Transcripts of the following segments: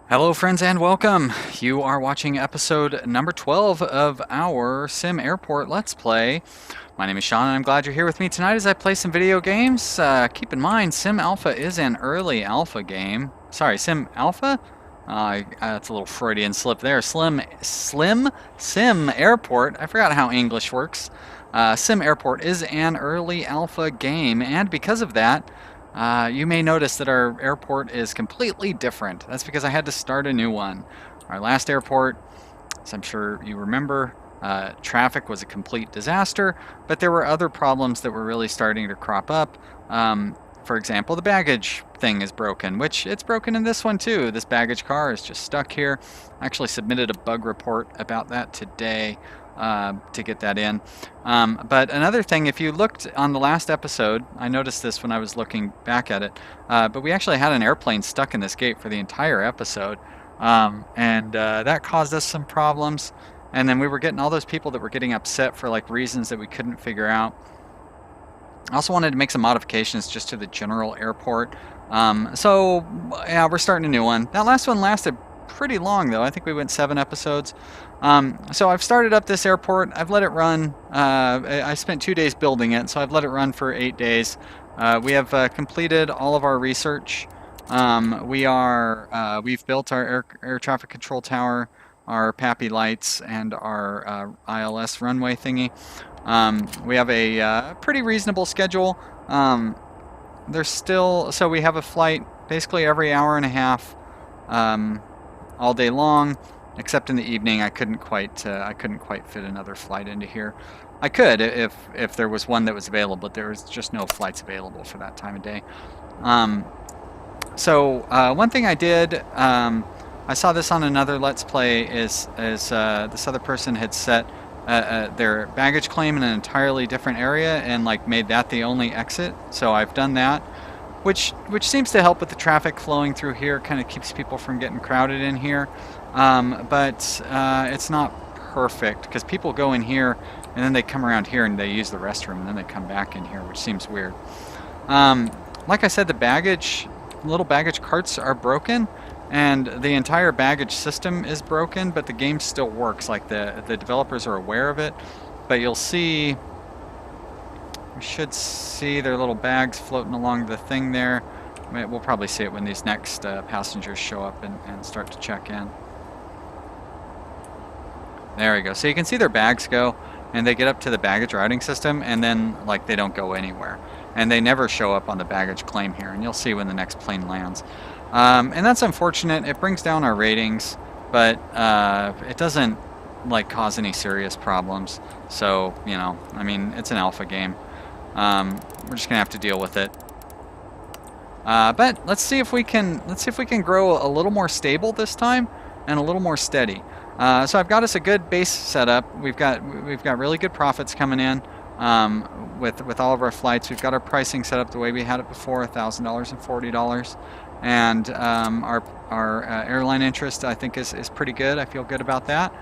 Hello friends and welcome. You are watching episode number 12 of our SimAirport Let's Play. My name is Sean and I'm glad you're here with me tonight as I play some video games. Keep in mind, Sim Alpha is an early alpha game. Sorry, Sim Alpha? That's a little Freudian slip there. SimAirport. I forgot how English works. SimAirport is an early alpha game, and because of that, you may notice that our airport is completely different. That's because I had to start a new one. Our last airport, as I'm sure you remember, traffic was a complete disaster, but there were other problems that were really starting to crop up. For example, the baggage thing is broken, which it's broken in this one too. This baggage car is just stuck here. I actually submitted a bug report about that today to get that in. But another thing, if you looked on the last episode, I noticed this when I was looking back at it, but we actually had an airplane stuck in this gate for the entire episode, and that caused us some problems. And then we were getting all those people that were getting upset for like reasons that we couldn't figure out. I also wanted to make some modifications just to the general airport. So yeah, we're starting a new one. That last one lasted pretty long though. I think we went 7 episodes. So I've started up this airport. I've let it run. I spent 2 days building it, so I've let it run for 8 days. We have completed all of our research. We've built our air traffic control tower, our PAPI lights, and our ILS runway thingy. We have a pretty reasonable schedule. So we have a flight basically every hour and a half, all day long, except in the evening. I couldn't quite fit another flight into here. I could if there was one that was available, but there was just no flights available for that time of day. So one thing I did, I saw this on another Let's Play, is this other person had set their baggage claim in an entirely different area and like made that the only exit. So I've done that, which seems to help with the traffic flowing through here. Kind of keeps people from getting crowded in here, but it's not perfect because people go in here and then they come around here and they use the restroom and then they come back in here, which seems weird. Like I said, the little baggage carts are broken, and the entire baggage system is broken, but the game still works. Like the developers are aware of it, but you'll see, we should see their little bags floating along the thing there. We'll probably see it when these next passengers show up and start to check in. There we go. So you can see their bags go, and they get up to the baggage routing system, and then like they don't go anywhere, and they never show up on the baggage claim here, and you'll see when the next plane lands. And that's unfortunate. It brings down our ratings, but it doesn't like cause any serious problems. So, you know, I mean, it's an alpha game. We're just gonna have to deal with it. But let's see if we can grow a little more stable this time and a little more steady. So I've got us a good base setup. We've got really good profits coming in with all of our flights. We've got our pricing set up the way we had it before, $1,000 and $40. And our airline interest, I think, is pretty good. I feel good about that.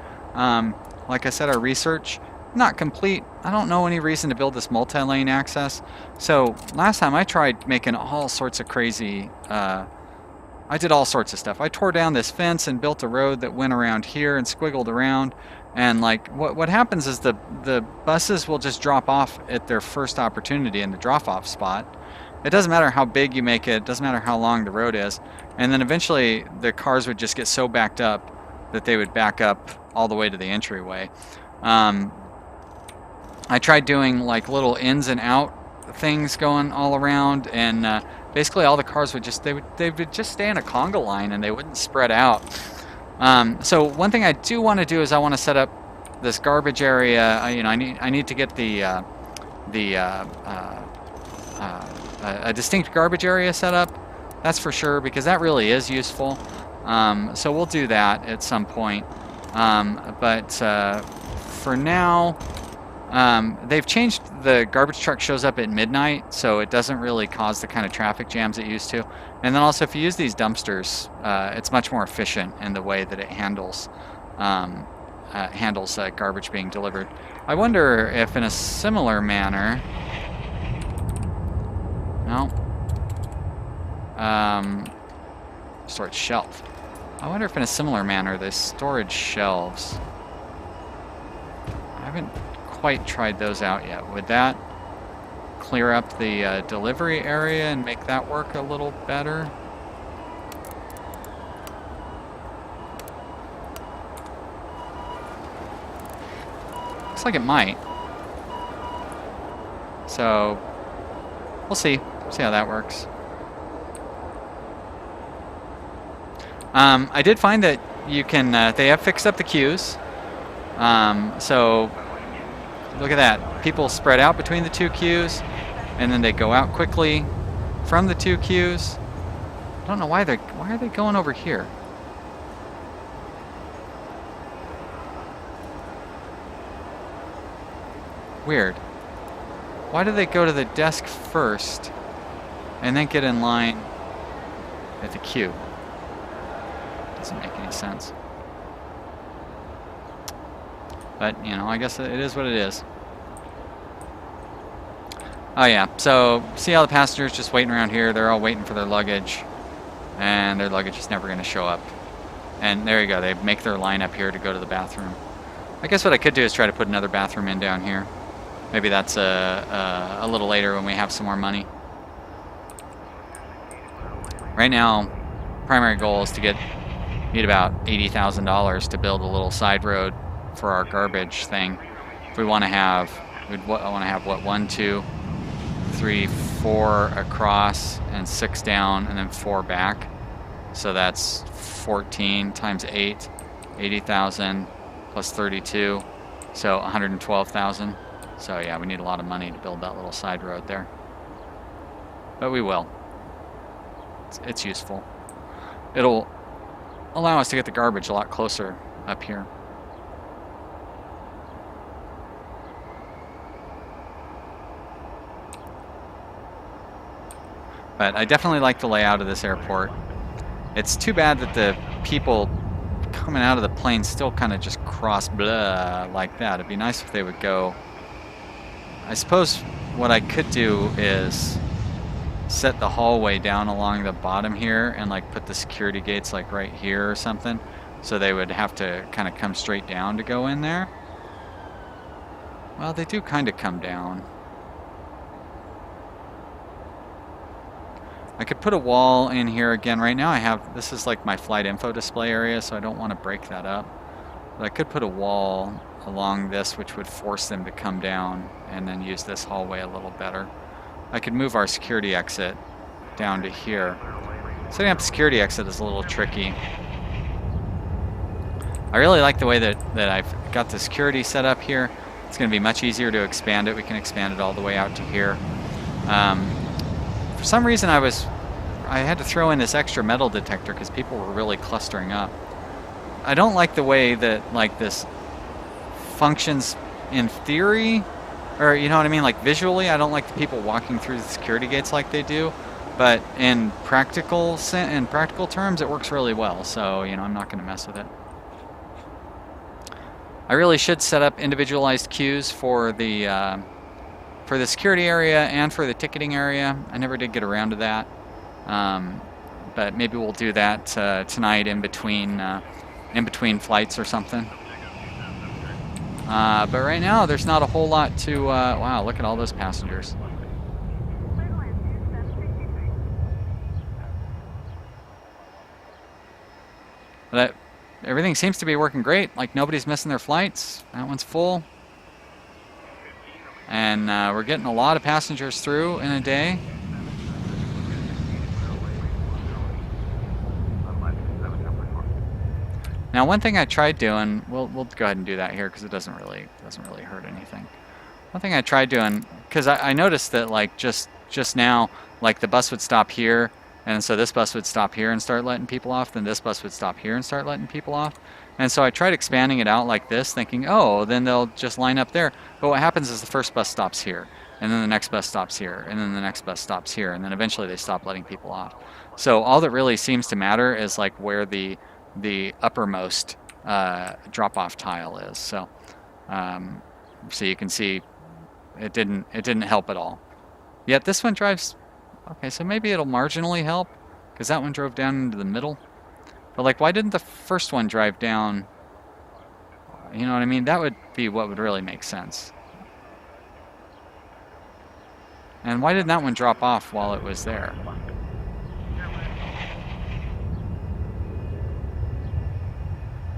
Like I said, our research, not complete. I don't know any reason to build this multi-lane access. So last time I tried making all sorts of crazy, I did all sorts of stuff. I tore down this fence and built a road that went around here and squiggled around. And like what happens is the buses will just drop off at their first opportunity in the drop-off spot. It doesn't matter how big you make it, it doesn't matter how long the road is, and then eventually the cars would just get so backed up that they would back up all the way to the entryway. I tried doing like little ins and out things going all around, and basically all the cars would just stay in a conga line and they wouldn't spread out. So one thing I do want to do is I want to set up this garbage area. I need to get a distinct garbage area set up, that's for sure, because that really is useful. So we'll do that at some point. But for now, they've changed. The garbage truck shows up at midnight, so it doesn't really cause the kind of traffic jams it used to. And then also, if you use these dumpsters, it's much more efficient in the way that it handles garbage being delivered. I wonder if in a similar manner. No. Storage shelf. I wonder if in a similar manner, the storage shelves. I haven't quite tried those out yet. Would that clear up the delivery area and make that work a little better? Looks like it might. So we'll see how that works. I did find that you can, they have fixed up the queues. So look at that. People spread out between the two queues, and then they go out quickly from the two queues. I don't know why are they going over here? Weird. Why do they go to the desk first and then get in line at the queue? Doesn't make any sense. But, you know, I guess it is what it is. Oh yeah, so see how the passengers just waiting around here, they're all waiting for their luggage, and their luggage is never going to show up. And there you go, they make their line up here to go to the bathroom. I guess what I could do is try to put another bathroom in down here. Maybe that's a little later when we have some more money. Right now, primary goal is to need about $80,000 to build a little side road for our garbage thing. If we want to have, I want to have what, 1, 2, 3, 4 across and 6 down and then 4 back. So that's 14 times 8, 80,000 plus 32, so 112,000. So yeah, we need a lot of money to build that little side road there. But we will. It's useful. It'll allow us to get the garbage a lot closer up here. But I definitely like the layout of this airport. It's too bad that the people coming out of the plane still kind of just cross blah like that. It'd be nice if they would go. I suppose what I could do is set the hallway down along the bottom here and like put the security gates like right here or something, so they would have to kind of come straight down to go in there. Well, they do kind of come down. I could put a wall in here again. Right now I have, this is like my flight info display area, so I don't want to break that up. But I could put a wall along this which would force them to come down and then use this hallway a little better. I could move our security exit down to here. Setting up the security exit is a little tricky. I really like the way that I've got the security set up here. It's going to be much easier to expand it. We can expand it all the way out to here. For some reason I had to throw in this extra metal detector because people were really clustering up. I don't like the way that like this functions in theory, or you know what I mean, like visually. I don't like the people walking through the security gates like they do, but in practical terms it works really well, so you know, I'm not going to mess with it. I really should set up individualized queues for the security area and for the ticketing area. I never did get around to that, but maybe we'll do that tonight in between flights or something. But right now there's not a whole lot to, wow, look at all those passengers. But everything seems to be working great, like nobody's missing their flights. That one's full. And we're getting a lot of passengers through in a day. Now, one thing I tried doing, we'll go ahead and do that here because it doesn't really hurt anything. One thing I tried doing, because I noticed that like just now, like the bus would stop here, and so this bus would stop here and start letting people off, then this bus would stop here and start letting people off. And so I tried expanding it out like this, thinking, oh, then they'll just line up there. But what happens is the first bus stops here, and then the next bus stops here, and then the next bus stops here, and then eventually they stop letting people off. So all that really seems to matter is like where the uppermost drop-off tile is. So so you can see it didn't help at all. Yet this one drives, okay, so maybe it'll marginally help because that one drove down into the middle. But like, why didn't the first one drive down? You know what I mean? That would be what would really make sense. And why didn't that one drop off while it was there?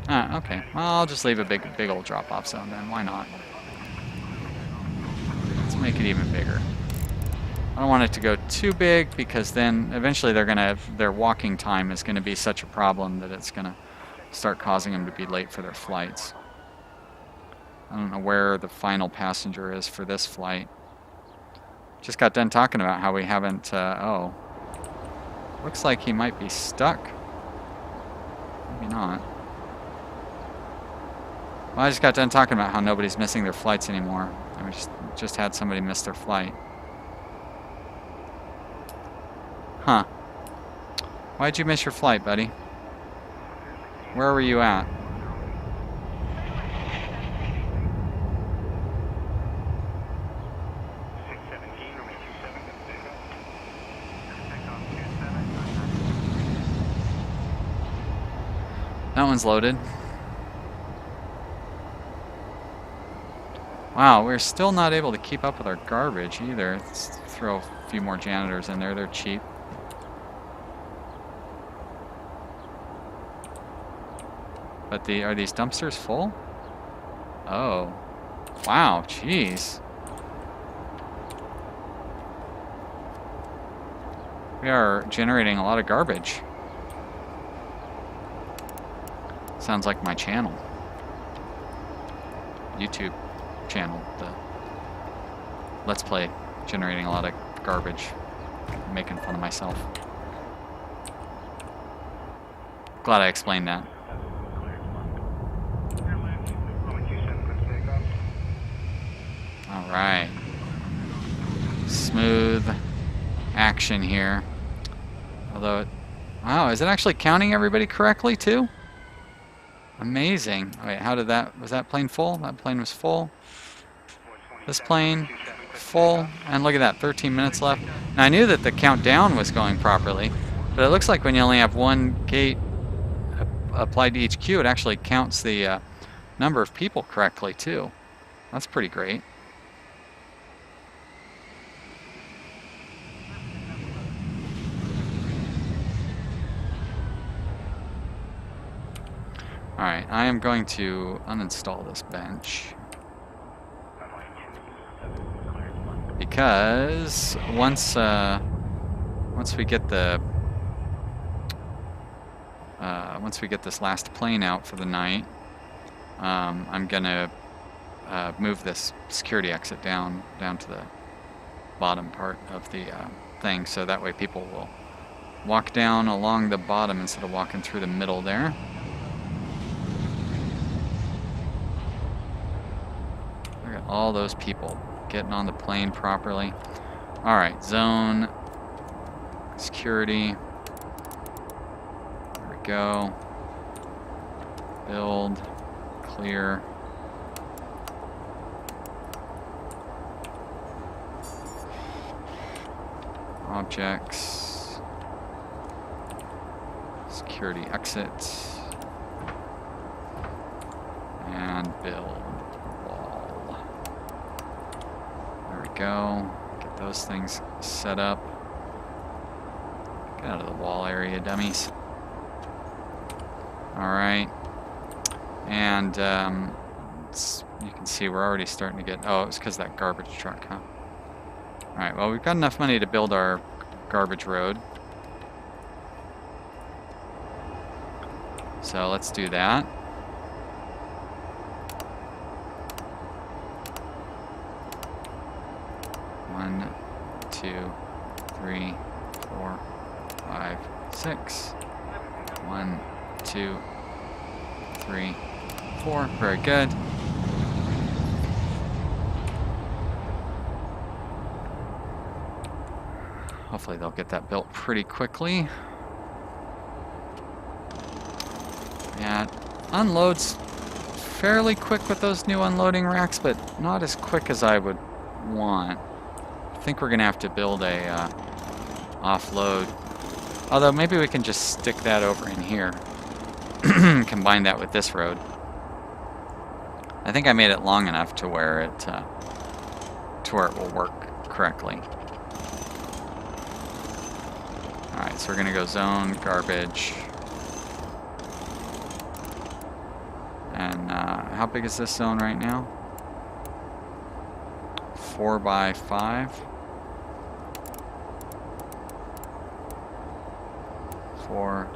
Ah, okay. Well, I'll just leave a big old drop-off zone then. Why not? Let's make it even bigger. I don't want it to go too big because then eventually their walking time is gonna be such a problem that it's gonna start causing them to be late for their flights. I don't know where the final passenger is for this flight. Just got done talking about how we haven't, oh. Looks like he might be stuck. Maybe not. Well, I just got done talking about how nobody's missing their flights anymore. And we just had somebody miss their flight. Huh. Why'd you miss your flight, buddy? Where were you at? That one's loaded. Wow, we're still not able to keep up with our garbage either. Let's throw a few more janitors in there. They're cheap. But are these dumpsters full? Oh. Wow, jeez. We are generating a lot of garbage. Sounds like my channel. YouTube channel. The Let's Play. Generating a lot of garbage. I'm making fun of myself. Glad I explained that. Alright. Smooth action here. Although wow, is it actually counting everybody correctly too? Amazing. Wait, how did that, was that plane full? That plane was full. This plane, full. And look at that, 13 minutes left. Now I knew that the countdown was going properly, but it looks like when you only have one gate applied to each queue, it actually counts the number of people correctly too. That's pretty great. Alright, I am going to uninstall this bench. Because once we get this last plane out for the night, I'm gonna move this security exit down to the bottom part of the thing, so that way people will walk down along the bottom instead of walking through the middle there. Look at all those people getting on the plane properly. Alright, zone, security, there we go, build, clear. Objects, security exit, and build wall. There we go. Get those things set up. Get out of the wall area, dummies. Alright. And you can see we're already starting to get... Oh, it's because of that garbage truck, huh? Alright, well, we've got enough money to build our garbage road. So let's do that. One, two, three, 4, 5, 6. 1, 2, 3, 4. Very good. Hopefully they'll get that built pretty quickly. Yeah, unloads fairly quick with those new unloading racks, but not as quick as I would want. I think we're gonna have to build a offload. Although maybe we can just stick that over in here. combine that with this road. I think I made it long enough to where it will work correctly. All right, so we're gonna go zone garbage. And how big is this zone right now? 4 by 5. 4.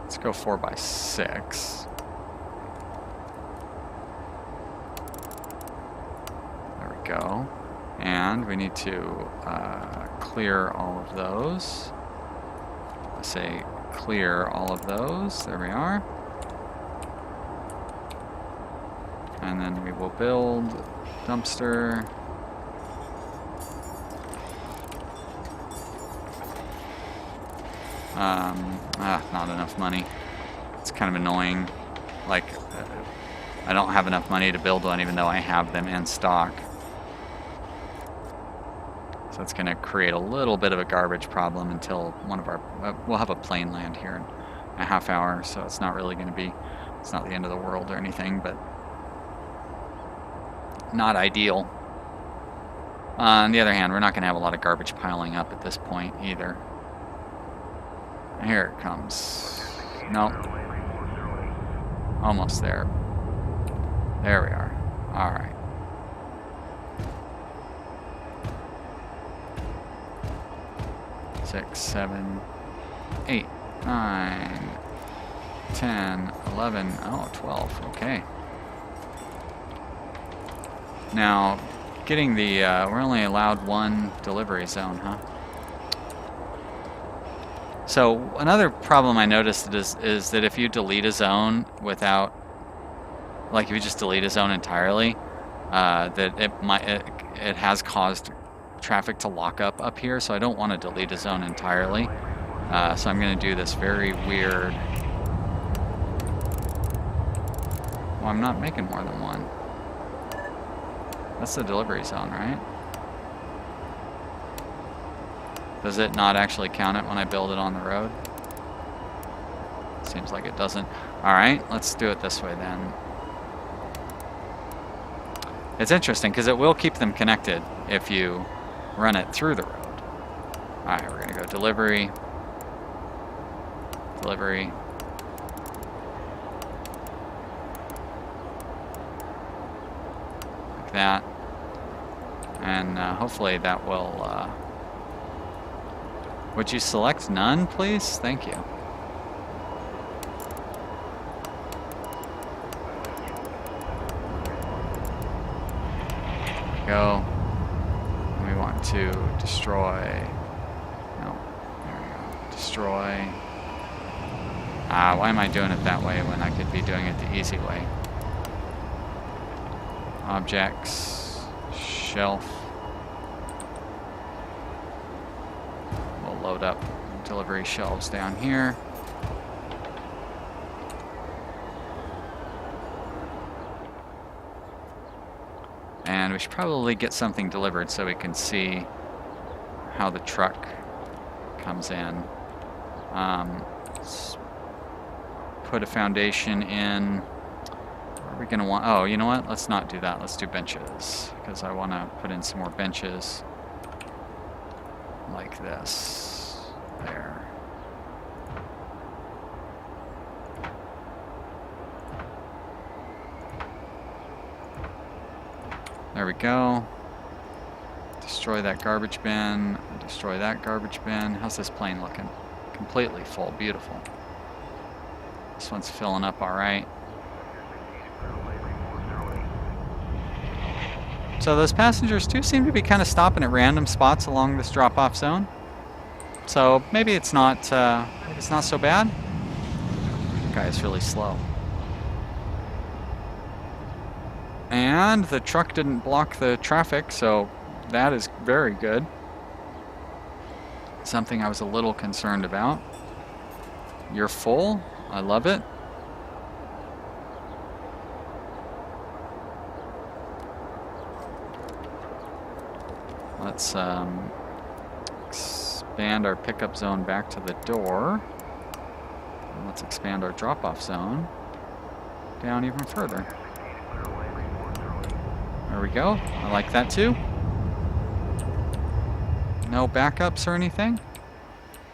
Let's go 4 by 6. There we go. And we need to clear all of those. Let's say clear all of those. There we are. And then we will build dumpster. Not enough money. It's kind of annoying. Like, I don't have enough money to build one even though I have them in stock. So it's going to create a little bit of a garbage problem until one of our... we'll have a plane land here in a half hour, so it's not really going to be... It's not the end of the world or anything, but... not ideal. On the other hand, we're not going to have a lot of garbage piling up at this point either. Here it comes. Nope. Almost there. There we are. All right. Six, 7, 8, 9, 10, 11, oh, 12. Okay. Now, getting the, we're only allowed one delivery zone, huh? So another problem I noticed is that if you delete a zone without, like if you just delete a zone entirely, that it has caused traffic to lock up here. So I don't want to delete a zone entirely. So I'm going to do this very weird. Well, I'm not making more than one. That's the delivery zone, right? Does it not actually count it when I build it on the road? Seems like it doesn't. Alright, let's do it this way then. It's interesting because it will keep them connected if you run it through the road. Alright, we're going to go delivery. Delivery. Like that. And hopefully that will... would you select none, please? Thank you. There we go. And we want to destroy. No, there we go. Destroy. Why am I doing it that way when I could be doing it the easy way? Objects, shelf. Load up delivery shelves down here. And we should probably get something delivered so we can see how the truck comes in. Let's put a foundation in. What are we going to want? Oh, you know what? Let's not do that. Let's do benches because I want to put in some more benches like this. There. There we go. Destroy that garbage bin. Destroy that garbage bin. How's this plane looking? Completely full. Beautiful. This one's filling up all right. So those passengers too seem to be kind of stopping at random spots along this drop-off zone. So maybe it's not so bad. The guy is really slow. And the truck didn't block the traffic, so that is very good. Something I was a little concerned about. You're full. I love it. Let's expand our pickup zone back to the door. And let's expand our drop-off zone. down even further. There we go. I like that too. No backups or anything.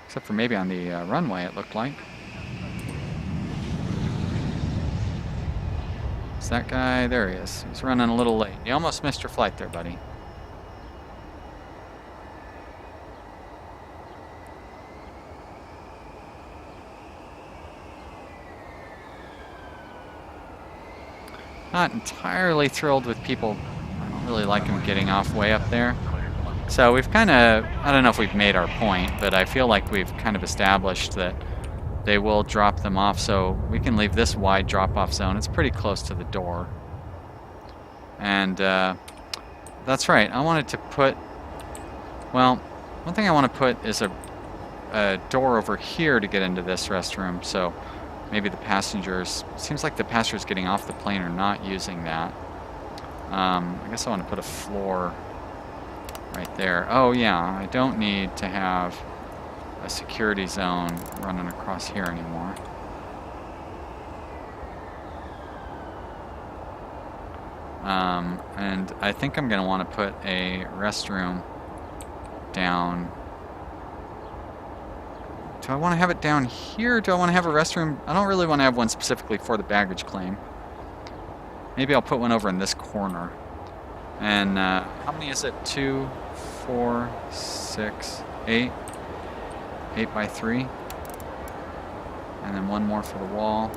Except for maybe on the runway, it looked like. Is that guy? There he is. He's running a little late. You almost missed your flight there, buddy. Not entirely thrilled with people. I don't really like them getting off way up there. So we've kind of, I don't know if we've made our point, but I feel like we've kind of established that they will drop them off, so we can leave this wide drop-off zone. It's pretty close to the door. And that's right, I wanted to put, well, one thing I want to put is a door over here to get into this restroom, so maybe the passengers, seems like the passengers getting off the plane are not using that. I guess I want to put a floor right there. Oh yeah, I don't need to have a security zone running across here anymore. And I think I'm going to want to put a restroom down. Do I want to have it down here? Do I want to have a restroom? I don't really want to have one specifically for the baggage claim. Maybe I'll put one over in this corner. And how many is it? 2, 4, 6, 8. 8 by 3. And then one more for the wall.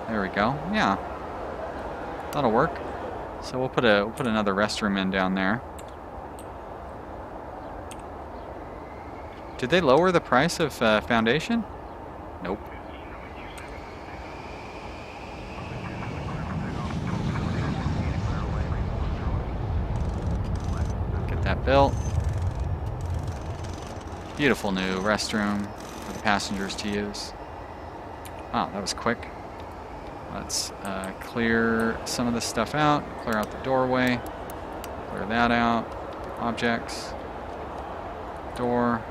There we go. Yeah. That'll work. So we'll put another restroom in down there. Did they lower the price of foundation? Nope. Get that built. Beautiful new restroom for the passengers to use. Wow, that was quick. Let's clear some of this stuff out. Clear out the doorway. Clear that out. Objects. Door.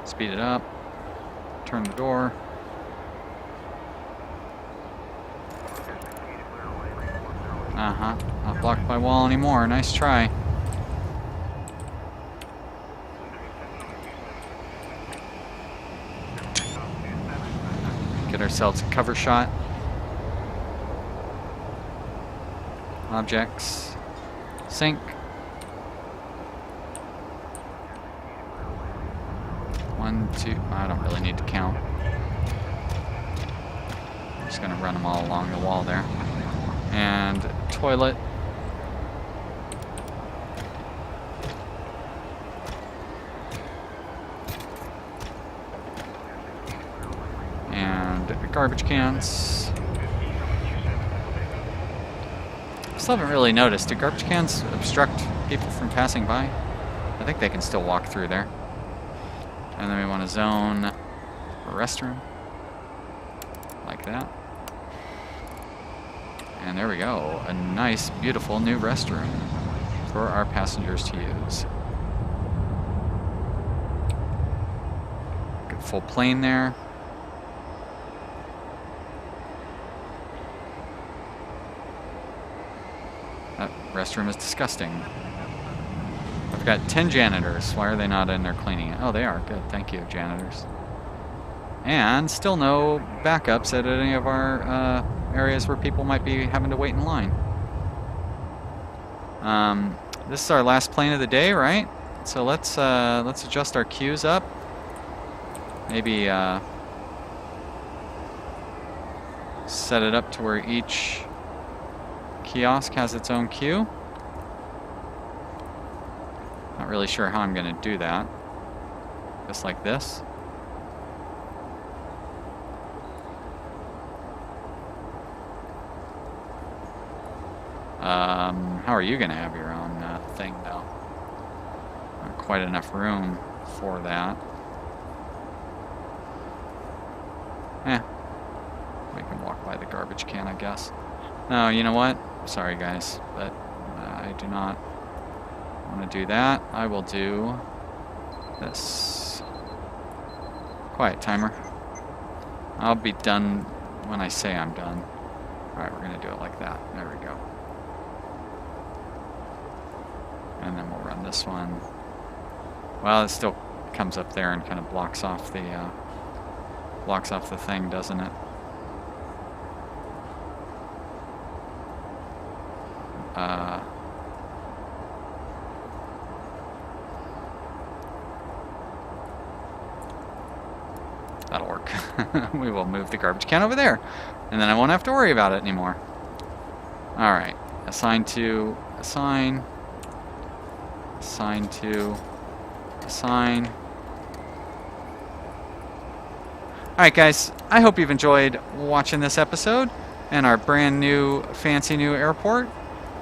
Speed it up. Turn the door. Uh-huh. Not blocked by wall anymore. Nice try. Get ourselves a cover shot. Objects. Sink. 1, 2. I don't really need to count. I'm just going to run them all along the wall there. And toilet. Garbage cans. Still haven't really noticed. Do garbage cans obstruct people from passing by? I think they can still walk through there. And then we want to zone a restroom. Like that. And there we go. A nice, beautiful new restroom for our passengers to use. Good full plane there. That restroom is disgusting. I've got 10 janitors. Why are they not in there cleaning it? Oh, they are. Good. Thank you, janitors. And still no backups at any of our areas where people might be having to wait in line. This is our last plane of the day, right? So let's adjust our queues up. Maybe set it up to where each kiosk has its own queue. Not really sure how I'm going to do that. Just like this. How are you going to have your own thing, though? Not quite enough room for that. We can walk by the garbage can, I guess. No, you know what? Sorry, guys, but I do not want to do that. I will do this. Quiet, timer. I'll be done when I say I'm done. Alright, we're going to do it like that. There we go. And then we'll run this one. Well, it still comes up there and kind of blocks off the thing, doesn't it? That'll work. We will move the garbage can over there, and then I won't have to worry about it anymore. Alright, assign to, assign, assign to, assign. Alright guys, I hope you've enjoyed watching this episode and our brand new, fancy new airport.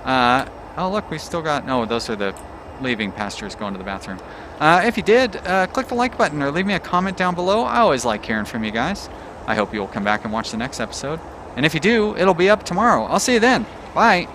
Oh look, we still got, no, those are the leaving passengers going to the bathroom. If you did, click the like button or leave me a comment down below. I always like hearing from you guys. I hope you will come back and watch the next episode. And if you do, it'll be up tomorrow. I'll see you then. Bye.